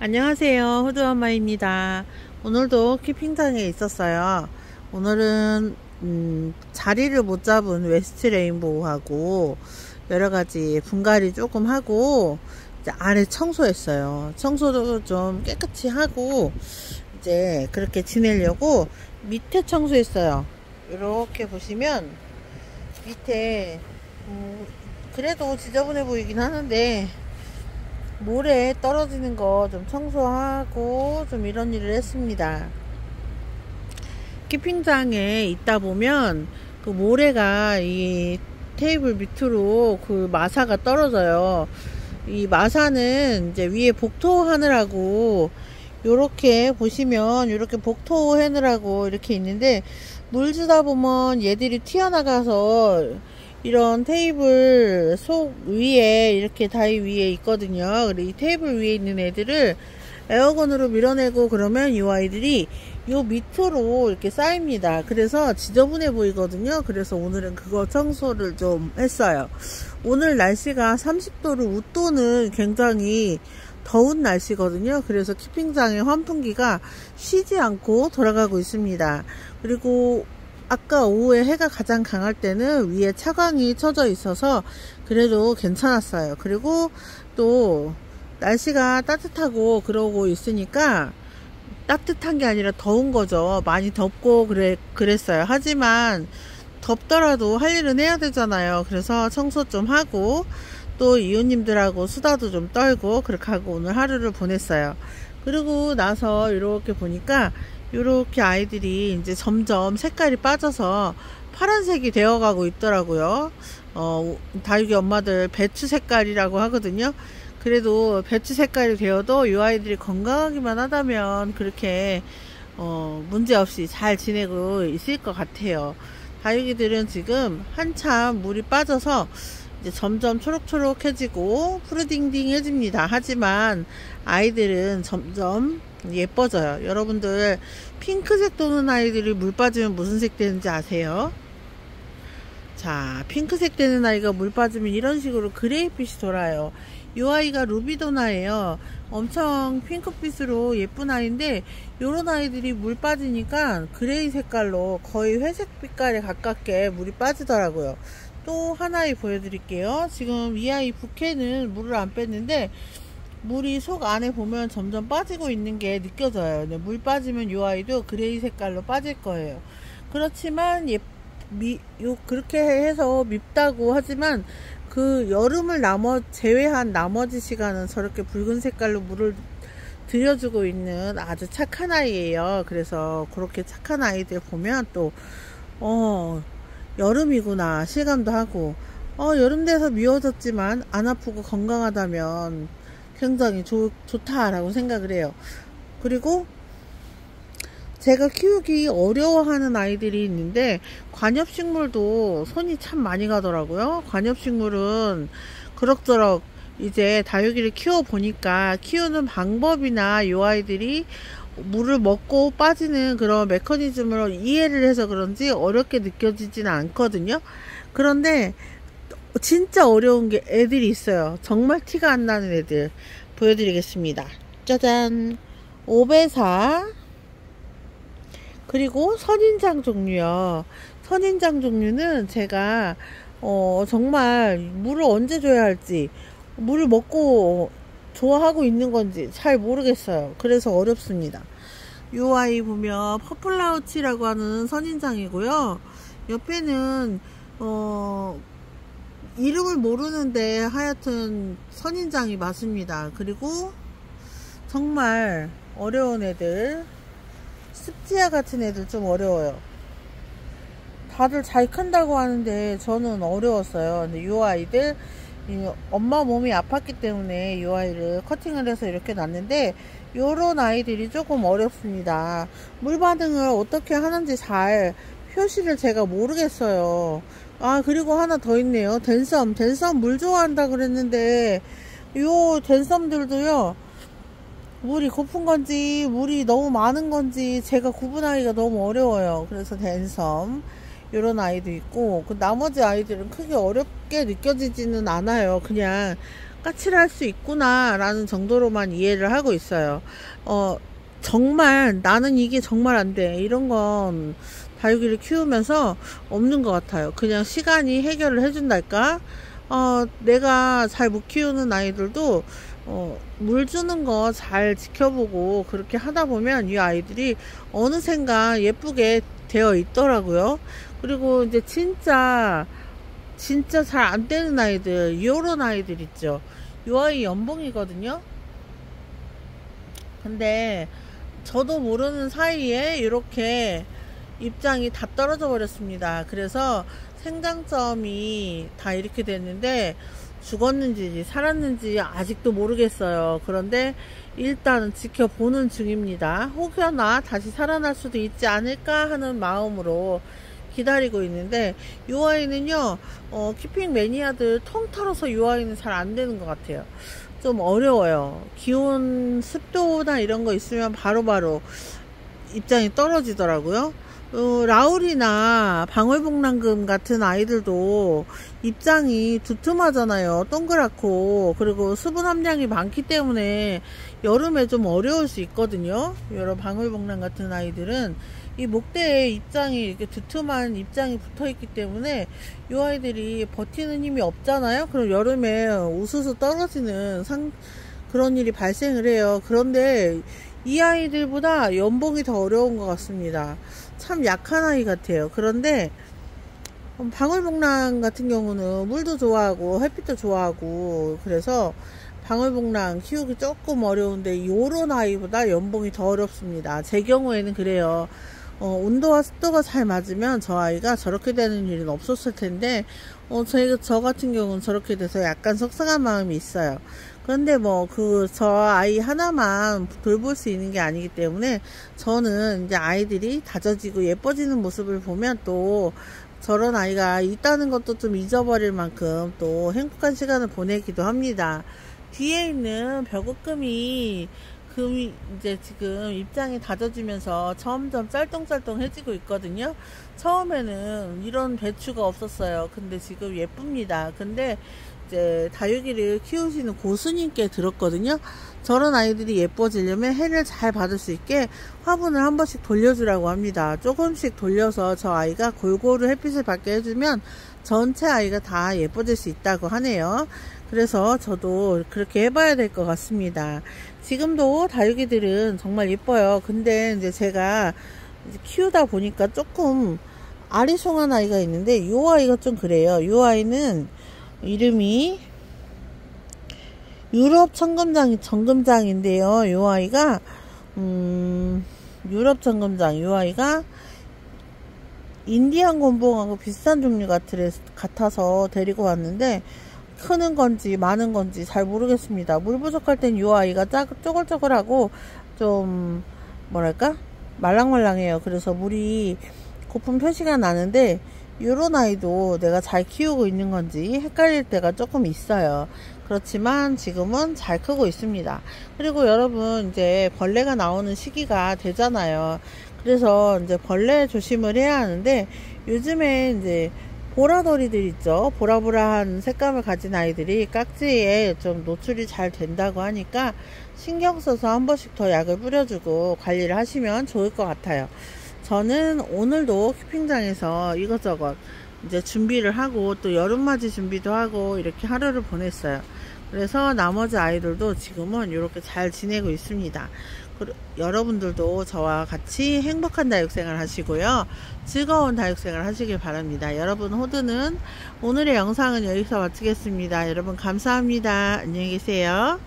안녕하세요, 후드엄마입니다. 오늘도 키핑장에 있었어요. 오늘은 자리를 못 잡은 웨스트 레인보우하고 여러가지 분갈이 조금 하고 이제 아래 청소했어요. 청소도 좀 깨끗이 하고 이제 그렇게 지내려고 밑에 청소했어요. 이렇게 보시면 밑에 그래도 지저분해 보이긴 하는데 모래 떨어지는 거 좀 청소하고 좀 이런 일을 했습니다. 키핑장에 있다 보면 그 모래가 이 테이블 밑으로 그 마사가 떨어져요. 이 마사는 이제 위에 복토 하느라고 요렇게 보시면 이렇게 복토 해느라고 이렇게 있는데 물 주다 보면 얘들이 튀어나가서 이런 테이블 속 위에 이렇게 다이 위에 있거든요. 그리고 이 테이블 위에 있는 애들을 에어건으로 밀어내고 그러면 이 아이들이 요 밑으로 이렇게 쌓입니다. 그래서 지저분해 보이거든요. 그래서 오늘은 그거 청소를 좀 했어요. 오늘 날씨가 30도를 웃도는 굉장히 더운 날씨거든요. 그래서 키핑장의 환풍기가 쉬지 않고 돌아가고 있습니다. 그리고 아까 오후에 해가 가장 강할 때는 위에 차광이 쳐져 있어서 그래도 괜찮았어요. 그리고 또 날씨가 따뜻하고 그러고 있으니까 따뜻한 게 아니라 더운 거죠. 많이 덥고 그랬어요. 하지만 덥더라도 할 일은 해야 되잖아요. 그래서 청소 좀 하고 또 이웃님들하고 수다도 좀 떨고 그렇게 하고 오늘 하루를 보냈어요. 그리고 나서 이렇게 보니까 이렇게 아이들이 이제 점점 색깔이 빠져서 파란색이 되어 가고 있더라고요. 다육이 엄마들 배추 색깔이라고 하거든요. 그래도 배추 색깔이 되어도 이 아이들이 건강하기만 하다면 그렇게 문제없이 잘 지내고 있을 것 같아요. 다육이들은 지금 한참 물이 빠져서 이제 점점 초록초록해지고 푸르딩딩해집니다. 하지만 아이들은 점점 예뻐져요. 여러분들 핑크색 도는 아이들이 물 빠지면 무슨 색 되는지 아세요? 자, 핑크색 되는 아이가 물 빠지면 이런 식으로 그레이빛이 돌아요. 이 아이가 루비도나예요. 엄청 핑크빛으로 예쁜 아이인데 요런 아이들이 물 빠지니까 그레이 색깔로 거의 회색 빛깔에 가깝게 물이 빠지더라고요. 또 하나의 보여드릴게요. 지금 이 아이 부캐는 물을 안 뺐는데 물이 속 안에 보면 점점 빠지고 있는 게 느껴져요. 물 빠지면 이 아이도 그레이 색깔로 빠질 거예요. 그렇지만 그렇게 해서 밉다고 하지만 그 여름을 제외한 나머지 시간은 저렇게 붉은 색깔로 물을 들여주고 있는 아주 착한 아이예요. 그래서 그렇게 착한 아이들 보면 또 여름이구나 실감도 하고 여름 돼서 미워졌지만 안 아프고 건강하다면 굉장히 좋다라고 생각을 해요. 그리고 제가 키우기 어려워하는 아이들이 있는데 관엽식물도 손이 참 많이 가더라고요. 관엽식물은 그럭저럭 이제 다육이를 키워보니까 키우는 방법이나 이 아이들이 물을 먹고 빠지는 그런 메커니즘을 이해를 해서 그런지 어렵게 느껴지지는 않거든요. 그런데 진짜 어려운 게 애들이 있어요. 정말 티가 안 나는 애들 보여드리겠습니다. 짜잔, 오배사 그리고 선인장 종류요. 선인장 종류는 제가 정말 물을 언제 줘야 할지, 물을 먹고 좋아하고 있는 건지 잘 모르겠어요. 그래서 어렵습니다. 이 아이 보면 퍼플라우치라고 하는 선인장이고요. 옆에는 이름을 모르는데 하여튼 선인장이 맞습니다. 그리고 정말 어려운 애들, 습지아 같은 애들 좀 어려워요. 다들 잘 큰다고 하는데 저는 어려웠어요. 근데 이 아이들 엄마 몸이 아팠기 때문에 이 아이를 커팅을 해서 이렇게 놨는데 요런 아이들이 조금 어렵습니다. 물 반응을 어떻게 하는지 잘 표시를 제가 모르겠어요. 그리고 하나 더 있네요. 댄섬 물 좋아한다 그랬는데 요 댄섬들도요 물이 고픈 건지 물이 너무 많은 건지 제가 구분하기가 너무 어려워요. 그래서 댄섬 이런 아이도 있고 그 나머지 아이들은 크게 어렵게 느껴지지는 않아요. 그냥 까칠할 수 있구나 라는 정도로만 이해를 하고 있어요. 정말 나는 이게 정말 안 돼, 이런 건 다육이를 키우면서 없는 것 같아요. 그냥 시간이 해결을 해준달까. 내가 잘 못 키우는 아이들도 물 주는 거 잘 지켜보고 그렇게 하다 보면 이 아이들이 어느샌가 예쁘게 되어 있더라고요. 그리고 이제 진짜 잘 안 되는 아이들, 요런 아이들 있죠. 요 아이 연봉이거든요. 근데 저도 모르는 사이에 이렇게 입장이 다 떨어져 버렸습니다. 그래서 생장점이 다 이렇게 됐는데 죽었는지 살았는지 아직도 모르겠어요. 그런데 일단은 지켜보는 중입니다. 혹여나 다시 살아날 수도 있지 않을까 하는 마음으로 기다리고 있는데, 이 아이는요, 키핑 매니아들 통틀어서 이 아이는 잘 안 되는 것 같아요. 좀 어려워요. 기온, 습도나 이런 거 있으면 바로바로 입장이 떨어지더라고요. 라울이나 방울복랑금 같은 아이들도 입장이 두툼하잖아요. 동그랗고, 그리고 수분 함량이 많기 때문에 여름에 좀 어려울 수 있거든요. 여러 방울복랑 같은 아이들은 이 목대에 입장이 이렇게 두툼한 입장이 붙어 있기 때문에 이 아이들이 버티는 힘이 없잖아요. 그럼 여름에 우수수 떨어지는 그런 일이 발생을 해요. 그런데 이 아이들보다 연봉이 더 어려운 것 같습니다. 참 약한 아이 같아요. 그런데 방울복랑 같은 경우는 물도 좋아하고 햇빛도 좋아하고, 그래서 방울복랑 키우기 조금 어려운데 요런 아이보다 연봉이 더 어렵습니다. 제 경우에는 그래요. 온도와 습도가 잘 맞으면 저 아이가 저렇게 되는 일은 없었을 텐데, 저 같은 경우는 저렇게 돼서 약간 속상한 마음이 있어요. 그런데 저 아이 하나만 돌볼 수 있는 게 아니기 때문에 저는 이제 아이들이 다져지고 예뻐지는 모습을 보면 또 저런 아이가 있다는 것도 좀 잊어버릴 만큼 또 행복한 시간을 보내기도 합니다. 뒤에 있는 벼굣금이 이제 지금 입장이 다져지면서 점점 짤똥짤똥해지고 있거든요. 처음에는 이런 배추가 없었어요. 근데 지금 예쁩니다. 근데 이제 다육이를 키우시는 고수님께 들었거든요. 저런 아이들이 예뻐지려면 해를 잘 받을 수 있게 화분을 한 번씩 돌려주라고 합니다. 조금씩 돌려서 저 아이가 골고루 햇빛을 받게 해주면 전체 아이가 다 예뻐질 수 있다고 하네요. 그래서 저도 그렇게 해봐야 될 것 같습니다. 지금도 다육이들은 정말 예뻐요. 근데 이제 제가 키우다 보니까 조금 아리송한 아이가 있는데, 이 아이가 좀 그래요. 이 아이는 이름이 유럽 정금장인데요. 이 아이가 유럽 정금장, 이 아이가 인디안 곤봉하고 비슷한 종류 같아서 데리고 왔는데, 크는 건지 많은 건지 잘 모르겠습니다. 물 부족할 땐 이 아이가 쪼글쪼글하고 좀 뭐랄까 말랑말랑해요. 그래서 물이 고픈 표시가 나는데, 요런 아이도 내가 잘 키우고 있는 건지 헷갈릴 때가 조금 있어요. 그렇지만 지금은 잘 크고 있습니다. 그리고 여러분, 이제 벌레가 나오는 시기가 되잖아요. 그래서 이제 벌레 조심을 해야 하는데, 요즘에 이제 보라돌이들 있죠. 보라보라한 색감을 가진 아이들이 깍지에 좀 노출이 잘 된다고 하니까 신경 써서 한 번씩 더 약을 뿌려주고 관리를 하시면 좋을 것 같아요. 저는 오늘도 키핑장에서 이것저것 이제 준비를 하고 또 여름맞이 준비도 하고 이렇게 하루를 보냈어요. 그래서 나머지 아이들도 지금은 이렇게 잘 지내고 있습니다. 여러분들도 저와 같이 행복한 다육생활 하시고요. 즐거운 다육생활 하시길 바랍니다. 여러분, 호두는 오늘의 영상은 여기서 마치겠습니다. 여러분 감사합니다. 안녕히 계세요.